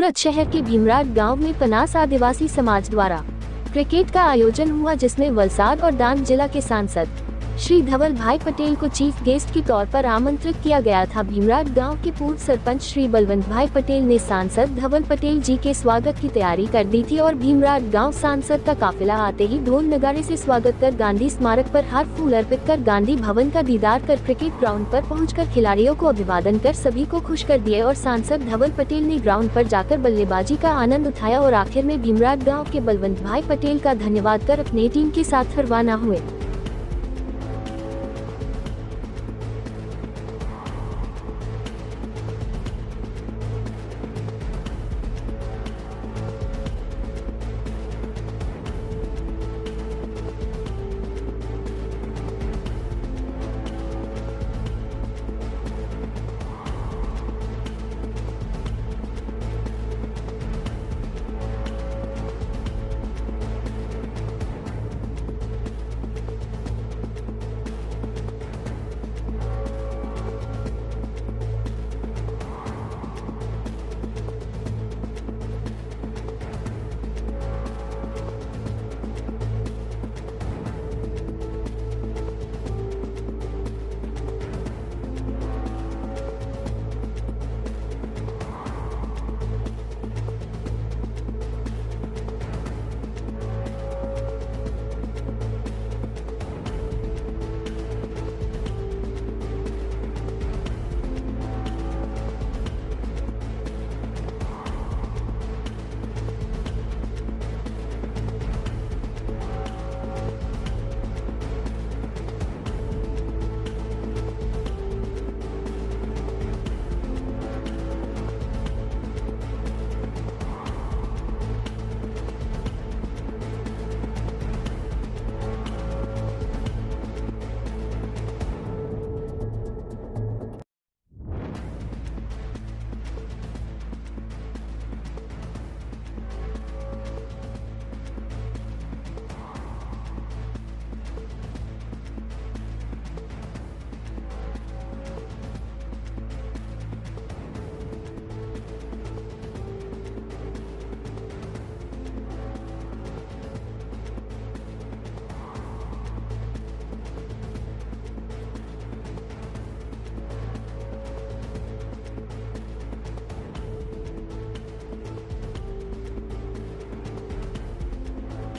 सूरत शहर के भीमराड गांव में पनास आदिवासी समाज द्वारा क्रिकेट का आयोजन हुआ, जिसमें वलसाड और डांग जिला के सांसद श्री धवल भाई पटेल को चीफ गेस्ट के तौर पर आमंत्रित किया गया था। भीमराड गांव के पूर्व सरपंच श्री बलवंत भाई पटेल ने सांसद धवल पटेल जी के स्वागत की तैयारी कर दी थी और भीमराड गांव सांसद का काफिला आते ही ढोल नगाड़े से स्वागत कर गांधी स्मारक पर हार फूल अर्पित कर गांधी भवन का दीदार कर क्रिकेट ग्राउंड पर पहुंचकर खिलाड़ियों को अभिवादन कर सभी को खुश कर दिए और सांसद धवल पटेल ने ग्राउंड पर जाकर बल्लेबाजी का आनंद उठाया और आखिर में भीमराड गाँव के बलवंत भाई पटेल का धन्यवाद कर अपने टीम के साथ रवाना हुए।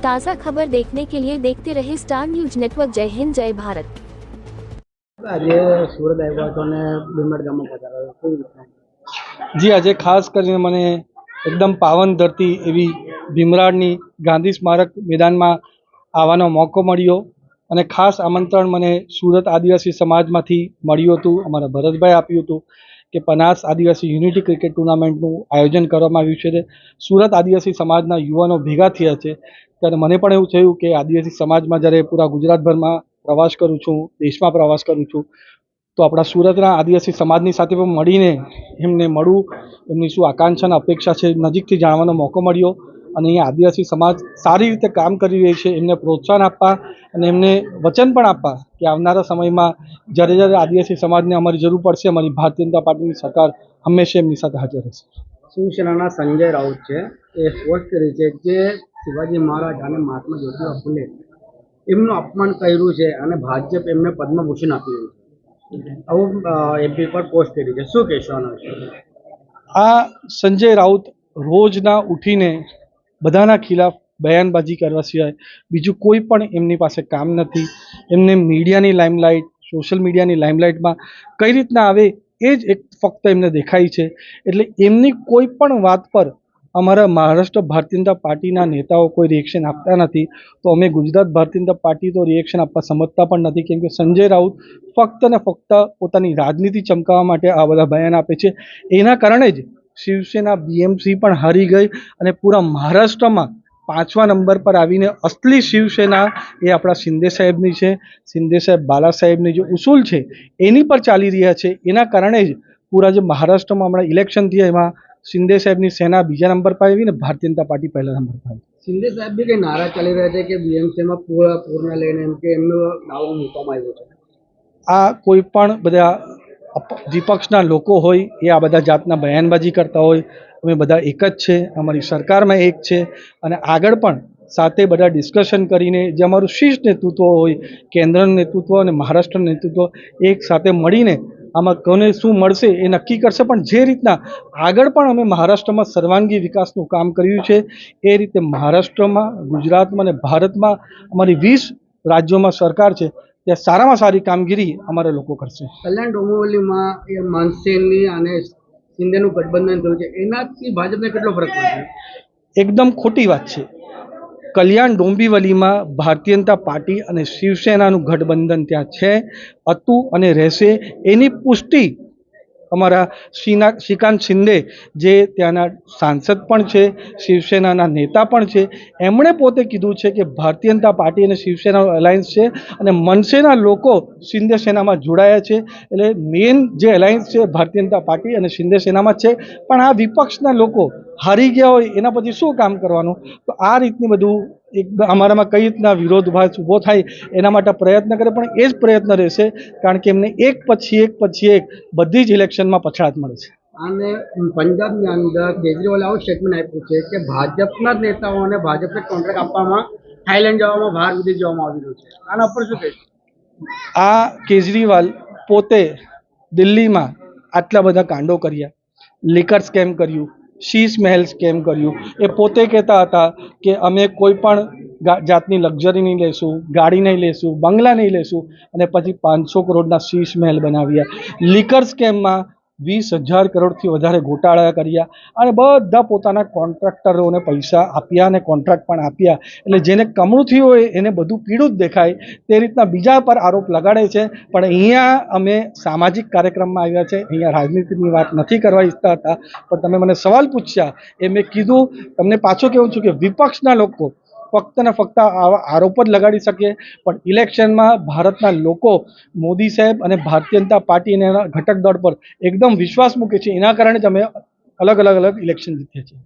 ताज़ा खबर देखने के लिए देखते रहे स्टार न्यूज नेटवर्क। जय हिंद, जय भारत। आज सूरत આવ્યો હતો ને ભીમરાડ ગામમાં પધાર્યો, કેવી રીતના? જી, આજે ખાસ કરીને મને એકદમ પાવન ધરતી એવી ભીમરાડની ગાંધી સ્મારક મેદાનમાં આવવાનો મોકો મળ્યો અને ખાસ આમંત્રણ મને સુરત આદિવાસી સમાજમાંથી મળ્યું હતું। અમારા ભરતભાઈ આપ્યું હતું કે પનાસ આદિવાસી યુનિટી ક્રિકેટ ટુર્નામેન્ટનું આયોજન કરવામાં આવ્યું છે। સુરત આદિવાસી સમાજના યુવાનો ભેગા થયા છે ત્યારે મને પણ એવું થયું કે આદિવાસી સમાજમાં જ્યારે પૂરા ગુજરાતભરમાં પ્રવાસ કરું છું, દેશમાં પ્રવાસ કરું છું, તો આપણા સુરતના આદિવાસી સમાજની સાથે પણ મળીને એમને મળું, એમની શું આકાંક્ષા અને અપેક્ષા છે નજીકથી જાણવાનો મોકો મળ્યો અને અહીંયા આદિવાસી સમાજ સારી રીતે કામ કરી રહી છે એમને પ્રોત્સાહન આપવા અને એમને વચન પણ આપવા કે આવનારા સમયમાં જ્યારે જ્યારે આદિવાસી સમાજને અમારી જરૂર પડશે, અમારી ભારતીય જનતા પાર્ટીની સરકાર હંમેશા એમની સાથે હાજર રહેશે। શિવસેનાના સંજય રાઉત છે એ પોસ્ટ કરી છે કે શિવાજી મહારાજ અને મહાત્મા જ્યોતિબા ફૂલે એમનું અપમાન કર્યું છે અને ભાજપ એમને પદ્મભૂષણ આપ્યું છે, આવું એમપી પર પોસ્ટ કરી છે, શું કહેશો આના વિશે? આ સંજય રાઉત રોજના ઉઠીને બધાના ખિલાફ બયાનબાજી કરવા સિવાય બીજું કોઈ પણ એમની પાસે કામ નથી। એમને મીડિયાની લાઇમલાઇટ, સોશિયલ મીડિયાની લાઇમલાઇટમાં કઈ રીતના આવે એ જ એક ફક્ત એમને દેખાય છે। એટલે એમની કોઈ પણ વાત પર અમારા મહારાષ્ટ્ર ભારતીય જનતા પાર્ટીના નેતાઓ કોઈ રિએક્શન આપતા નથી, તો અમે ગુજરાત ભારતીય જનતા પાર્ટી તો રિએક્શન આપવા સમજતા પણ નથી, કેમ કે સંજય રાઉત ફક્ત ને ફક્ત પોતાની રાજનીતિ ચમકાવવા માટે આ બધા બયાન આપે છે। એના કારણે જ શિવસેના બીએમસી પણ હારી ગઈ અને પૂરા મહારાષ્ટ્રમાં 5મા નંબર પર આવીને અસલી શિવસેના એ આપણા શિંદે સાહેબની છે। શિંદે સાહેબ બાલા સાહેબની જે ઉસૂલ છે એની પર ચાલી રહ્યા છે। એના કારણે જ પૂરા જે મહારાષ્ટ્રમાં હમણાં ઇલેક્શન થયા એમાં શિંદે સાહેબની સેના બીજા નંબર પર આવી ને ભારતીય જનતા પાર્ટી પહેલા નંબર પર આવી। શિંદે સાહેબ બી કઈ નારા ચાલી રહ્યા છે કે બીએમસીમાં પૂરના લઈને એમ કે એમનો દાવો મૂકવામાં આવ્યો છે। આ કોઈ પણ બધા વિપક્ષના લોકો હોય એ આ બધા જાતના બયાનબાજી કરતા હોય, અમે બધા એક જ છે, અમારી સરકારમાં એક છે અને આગળ પણ સાથે બધા ડિસ્કશન કરીને જે અમારું શીર્ષ નેતૃત્વ હોય, કેન્દ્રનું નેતૃત્વ અને મહારાષ્ટ્રનું નેતૃત્વ એક સાથે મળીને આમાં કોને શું મળશે એ નક્કી કરશે. પણ જે રીતના આગળ પણ અમે મહારાષ્ટ્રમાં સર્વાંગી વિકાસનું કામ કર્યું છે એ રીતે મહારાષ્ટ્રમાં, ગુજરાતમાં અને ભારતમાં અમારી 20 રાજ્યોમાં સરકાર છે ત્યાં સારામાં સારી કામગીરી અમારા લોકો કરશે. કલ્યાણ ડોંબિવલીમાં એ માનસેની અને શિંદેનું ગઠબંધન થયું છે, એનાથી ભાજપને કેટલો ફરક પડશે? એકદમ ખોટી વાત છે. કલ્યાણ ડોંબિવલીમાં ભારતીય જનતા પાર્ટી અને શિવસેનાનું ગઠબંધન ત્યાં છે, હતું અને રહેશે. એની પુષ્ટિ અમારા શ્રીકાંત શિંદે જે ત્યાંના સાંસદ પણ છે, શિવસેનાના નેતા પણ છે, એમણે પોતે કીધું છે કે ભારતીય જનતા પાર્ટી અને શિવસેનાનું અલાયન્સ છે અને મનસેના લોકો શિંદે સેનામાં જોડાયા છે. એટલે મેઇન જે અલાયન્સ છે ભારતીય જનતા પાર્ટી અને શિંદે સેનામાં છે. પણ આ વિપક્ષના લોકો હારી ગયા હોય એના પછી શું કામ કરવાનું? તો આ રીતની બધું એક અમારામાં કઈ રીતના વિરોધભાસ ઊભો થાય એના માટે પ્રયત્ન કરે, પણ એ જ પ્રયત્ન રહેશે કારણ કે એમને એક પછી એક બધી જ ઇલેક્શનમાં પછાત મળે છે. અને પંજાબની અંદર કેજરીવાલે આવું સ્ટેટમેન્ટ આપ્યું છે કે ભાજપના જ નેતાઓને ભાજપને કોન્ટ્રાક્ટ આપવામાં થાઈલેન્ડ જવામાં, બહાર વિદેશ જવામાં આવી રહ્યું છે. આના ઉપર શું કહેશો? આ કેજરીવાલ પોતે દિલ્હીમાં આટલા બધા કાંડો કર્યા, લિકર સ્કેમ કર્યું, શીશ મહેલ સ્કેમ કર્યું. એ પોતે કહેતા હતા કે અમે કોઈ પણ જાતની લક્ઝરી નહીં લેશું, ગાડી નહીં લેશું, બંગલા નહીં લેશું, અને પછી 500 કરોડના શીશ મહેલ બનાવ્યા. લિકર સ્કેમમાં 20,000 કરોડથી વધારે ગોટાળા કર્યા અને બધા પોતાના કોન્ટ્રાક્ટરોને પૈસા આપ્યા અને કોન્ટ્રાક્ટ પણ આપ્યા. એટલે જેને કમળું થયું હોય એને બધું પીળું જ દેખાય તે રીતના બીજા પર આરોપ લગાડે છે. પણ અહીંયા અમે સામાજિક કાર્યક્રમમાં આવ્યા છે, અહીંયા રાજનીતિની વાત નથી કરવા ઈચ્છતા હતા. પણ તમે મને સવાલ પૂછ્યા એ મેં કીધું. તમને પાછું કહેવું છું કે વિપક્ષના લોકો ફક્ત ને ફક્ત આવા આરોપ જ લગાડી શકે, પણ ઇલેક્શનમાં ભારતના લોકો મોદી સાહેબ અને ભારતીય જનતા પાર્ટી અને એના ઘટક દળ પર એકદમ વિશ્વાસ મૂકે છે. એના કારણે જ અમે અલગ અલગ ઇલેક્શન જીતીએ છીએ.